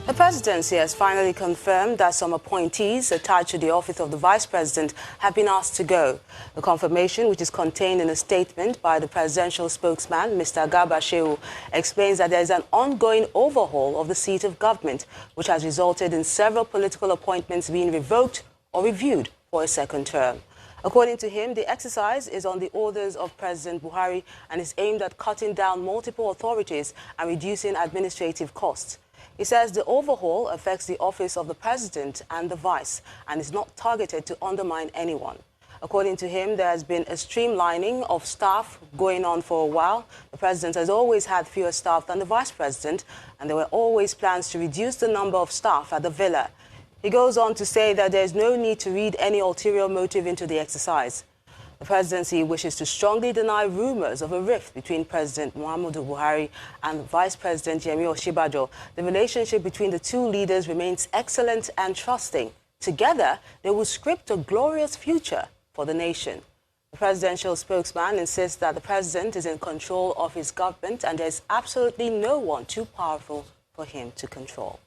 The presidency has finally confirmed that some appointees attached to the office of the vice president have been asked to go. The confirmation, which is contained in a statement by the presidential spokesman, Mr. Garba Shehu, explains that there is an ongoing overhaul of the seat of government, which has resulted in several political appointments being revoked or reviewed for a second term. According to him, the exercise is on the orders of President Buhari and is aimed at cutting down multiple authorities and reducing administrative costs. He says the overhaul affects the office of the president and the vice and is not targeted to undermine anyone. According to him, there has been a streamlining of staff going on for a while. The president has always had fewer staff than the vice president, and there were always plans to reduce the number of staff at the villa. He goes on to say that there is no need to read any ulterior motive into the exercise. The presidency wishes to strongly deny rumors of a rift between President Muhammadu Buhari and Vice President Yemi Osinbajo. The relationship between the two leaders remains excellent and trusting. Together, they will script a glorious future for the nation. The presidential spokesman insists that the president is in control of his government and there is absolutely no one too powerful for him to control.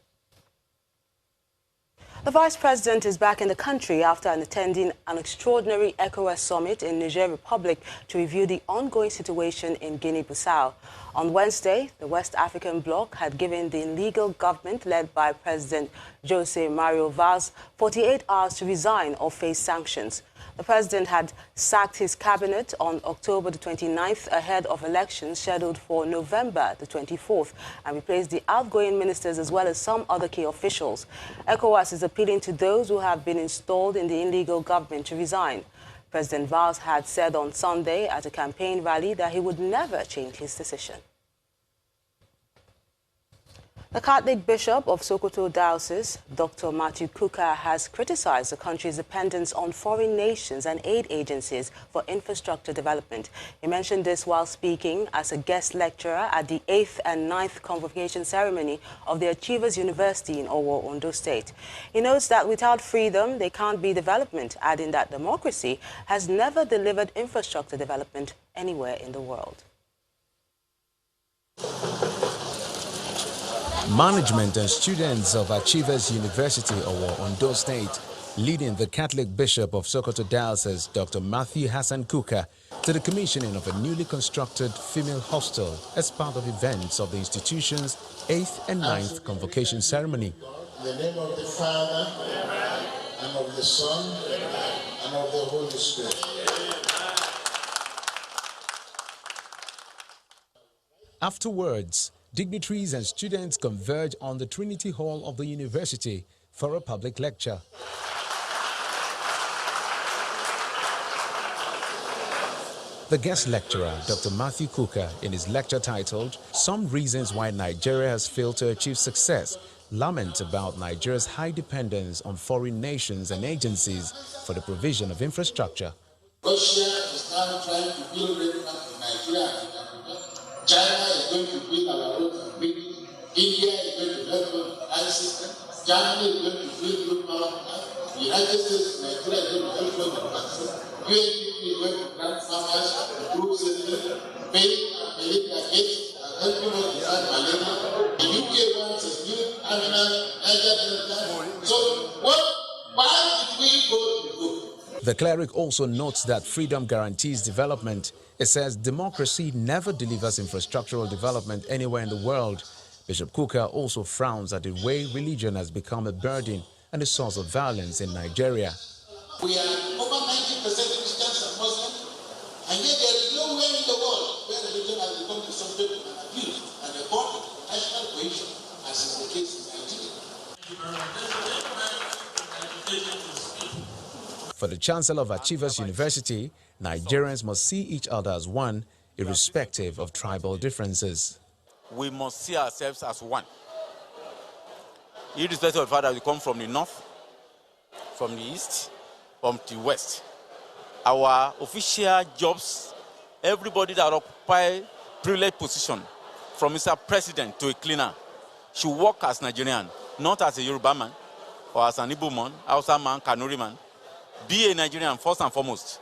The vice president is back in the country after attending an extraordinary ECOWAS summit in Niger Republic to review the ongoing situation in Guinea-Bissau. On Wednesday, the West African bloc had given the illegal government led by President José Mario Vaz 48 hours to resign or face sanctions. The president had sacked his cabinet on October the 29th ahead of elections scheduled for November the 24th and replaced the outgoing ministers as well as some other key officials. ECOWAS is appealing to those who have been installed in the illegal government to resign. President Vaz had said on Sunday at a campaign rally that he would never change his decision. The Catholic Bishop of Sokoto Diocese, Dr. Matthew Kuka, has criticized the country's dependence on foreign nations and aid agencies for infrastructure development. He mentioned this while speaking as a guest lecturer at the 8th and 9th Convocation ceremony of the Achievers University in Owo, Ondo State. He notes that without freedom, there can't be development, adding that democracy has never delivered infrastructure development anywhere in the world. Management and students of Achievers University of Ondo State, leading the Catholic Bishop of Sokoto Diocese, Dr. Matthew Hassan Kuka, to the commissioning of a newly constructed female hostel as part of events of the institution's 8th and 9th Convocation ceremony. In the name of the Father, and of the Son, and of the Holy Spirit. Afterwards, dignitaries and students converge on the Trinity Hall of the university for a public lecture. The guest lecturer, Dr. Matthew Kuka, in his lecture titled "Some Reasons Why Nigeria Has Failed to Achieve Success," laments about Nigeria's high dependence on foreign nations and agencies for the provision of infrastructure. Russia is now trying to build railroads in Nigeria and Africa. China is going to build our roads and bridges. India is going to develop an ice system. Germany is going to build good power plants. The United States, Nigeria is going to build the vaccine. UNDP is going to grant farmers improved system, pay malaria gates, and helping us design malaria. The UK wants a new terminal, Niger Delta. So, why did we go to go? The cleric also notes that freedom guarantees development. It says democracy never delivers infrastructural development anywhere in the world. Bishop Kuka also frowns at the way religion has become a burden and a source of violence in Nigeria. We are over 90% Christians and Muslims, and yet there is nowhere in the world where religion has become the subject of an abuse and a burden of national cohesion, as is the case in Nigeria. For the Chancellor of Achievers University, Nigerians must see each other as one, irrespective of tribal differences. We must see ourselves as one. Irrespective of the fact that we come from the north, from the east, from the west. Our official jobs, everybody that occupy privileged position, from Mr. President to a cleaner, should work as Nigerian, not as a Yoruba man, or as an Igbo man, Hausa man, Kanuri man. Be a Nigerian first and foremost,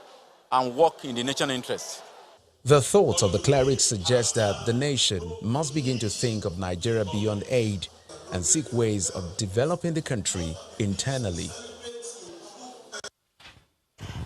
and work in the national interest. The thoughts of the clerics suggest that the nation must begin to think of Nigeria beyond aid. and seek ways of developing the country internally.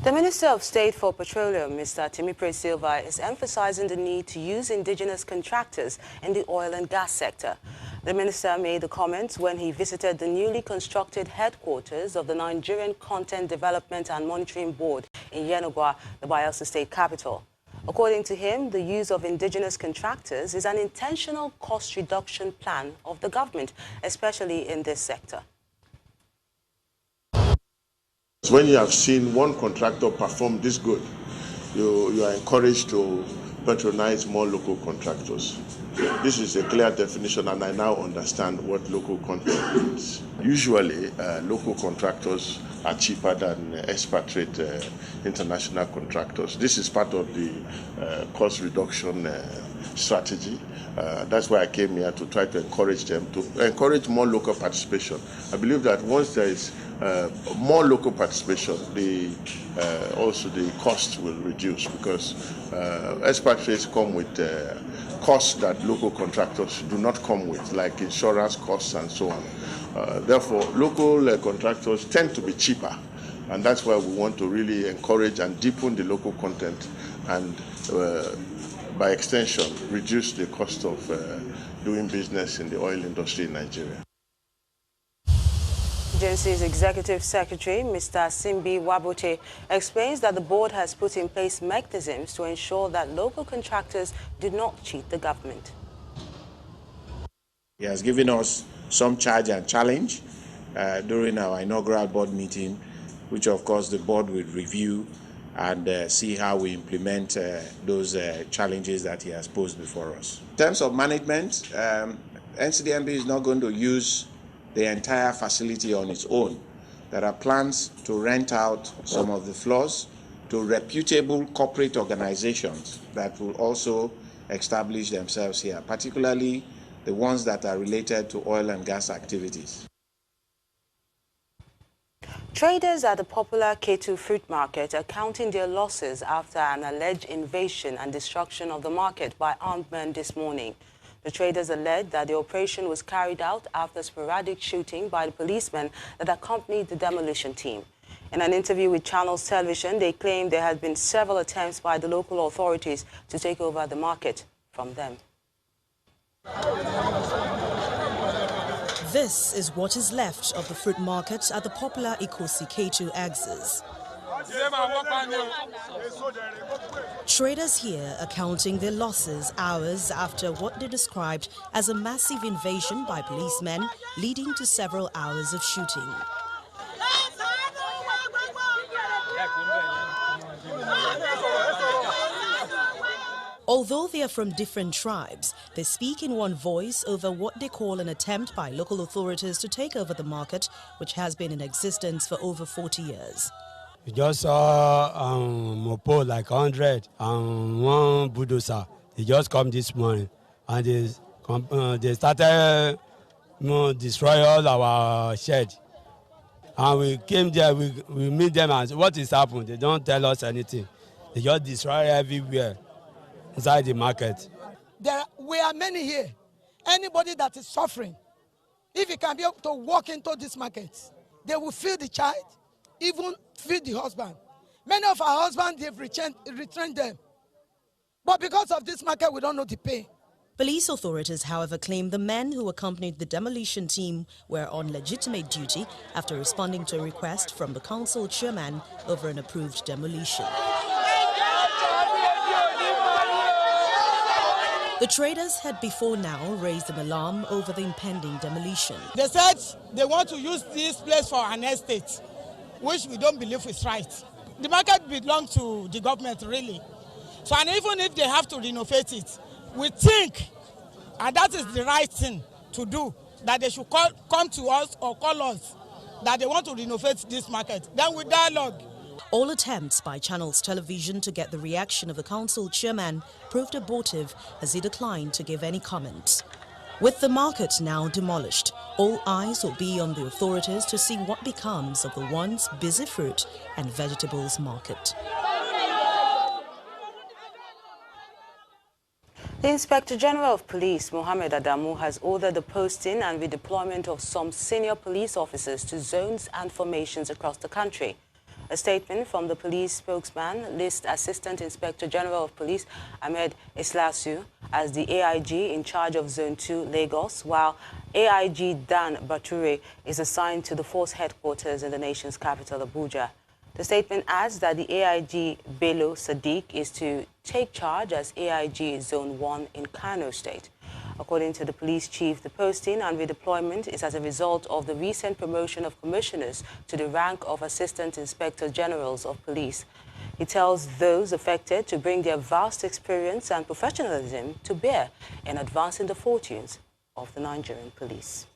The Minister of State for Petroleum, Mr. Timipre Silva, is emphasizing the need to use indigenous contractors in the oil and gas sector. The minister made the comments when he visited the newly constructed headquarters of the Nigerian Content Development and Monitoring Board in Yenagoa, the Bayelsa State capital. According to him, the use of indigenous contractors is an intentional cost reduction plan of the government, especially in this sector. When you have seen one contractor perform this good, you are encouraged to patronize more local contractors. This is a clear definition, and I now understand what local content means. Usually, local contractors are cheaper than expatriate international contractors. This is part of the cost reduction strategy. That's why I came here, to try to encourage them, to encourage more local participation. I believe that once there is more local participation, also the cost will reduce, because expatriates come with costs that local contractors do not come with, like insurance costs and so on. Therefore, local contractors tend to be cheaper, and that's why we want to really encourage and deepen the local content, and by extension, reduce the cost of doing business in the oil industry in Nigeria. Agency's Executive Secretary, Mr. Simbi Wabote, explains that the board has put in place mechanisms to ensure that local contractors do not cheat the government. He has given us some charge and challenge during our inaugural board meeting, which of course the board will review and see how we implement those challenges that he has posed before us. In terms of management, NCDMB is not going to use the entire facility on its own. There are plans to rent out some of the floors to reputable corporate organizations that will also establish themselves here, particularly the ones that are related to oil and gas activities. Traders at the popular Ketu fruit market are counting their losses after an alleged invasion and destruction of the market by armed men this morning. The traders alleged that the operation was carried out after sporadic shooting by the policemen that accompanied the demolition team. In an interview with Channels Television, they claimed there had been several attempts by the local authorities to take over the market from them. This is what is left of the fruit market at the popular Ikosi Ketu axis. Traders here are counting their losses hours after what they described as a massive invasion by policemen, leading to several hours of shooting. Although they are from different tribes, they speak in one voice over what they call an attempt by local authorities to take over the market, which has been in existence for over 40 years. We just saw Mopo like 100 and one bulldozer. They just come this morning and they started destroy all our shed. And we came there, we meet them and what is happened? They don't tell us anything. They just destroy everywhere inside the market. We are many here. Anybody that is suffering, if you can be able to walk into this market, they will feed the child, even feed the husband. Many of our husbands, they've returned them. But because of this market, we don't know the pay. Police authorities, however, claim the men who accompanied the demolition team were on legitimate duty after responding to a request from the council chairman over an approved demolition. The traders had before now raised an alarm over the impending demolition. They said they want to use this place for an estate, which we don't believe is right. The market belongs to the government, really. So, and even if they have to renovate it, we think, and that is the right thing to do, that they should come to us or call us that they want to renovate this market. Then we dialogue. All attempts by Channels Television to get the reaction of the council chairman proved abortive as he declined to give any comments. With the market now demolished, all eyes will be on the authorities to see what becomes of the once busy fruit and vegetables market. The Inspector General of Police, Mohammed Adamu, has ordered the posting and redeployment of some senior police officers to zones and formations across the country. A statement from the police spokesman lists Assistant Inspector General of Police Ahmed Islasu as the AIG in charge of Zone 2, Lagos, while AIG Dan Bature is assigned to the force headquarters in the nation's capital, Abuja. The statement adds that the AIG Bello Sadiq is to take charge as AIG Zone 1 in Kano State. According to the police chief, the posting and redeployment is as a result of the recent promotion of commissioners to the rank of Assistant Inspector Generals of Police. He tells those affected to bring their vast experience and professionalism to bear in advancing the fortunes of the Nigerian police.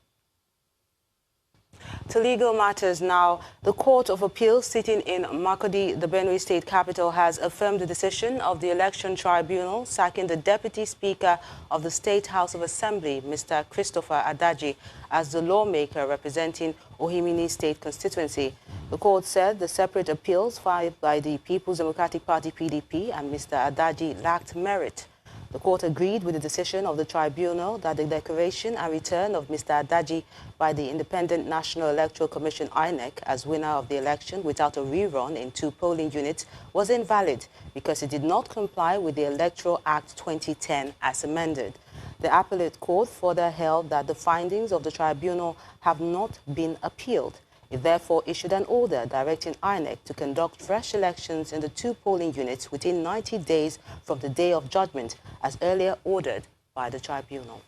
To legal matters now, the Court of Appeal sitting in Makurdi, the Benue State capital, has affirmed the decision of the Election Tribunal sacking the Deputy Speaker of the State House of Assembly, Mr. Christopher Adaji, as the lawmaker representing Ohimini State constituency. The court said the separate appeals filed by the People's Democratic Party (PDP) and Mr. Adaji lacked merit. The court agreed with the decision of the tribunal that the declaration and return of Mr. Adaji by the Independent National Electoral Commission (INEC) as winner of the election without a rerun in 2 polling units was invalid because it did not comply with the Electoral Act 2010 as amended. The appellate court further held that the findings of the tribunal have not been appealed. It therefore issued an order directing INEC to conduct fresh elections in the 2 polling units within 90 days from the day of judgment, as earlier ordered by the tribunal.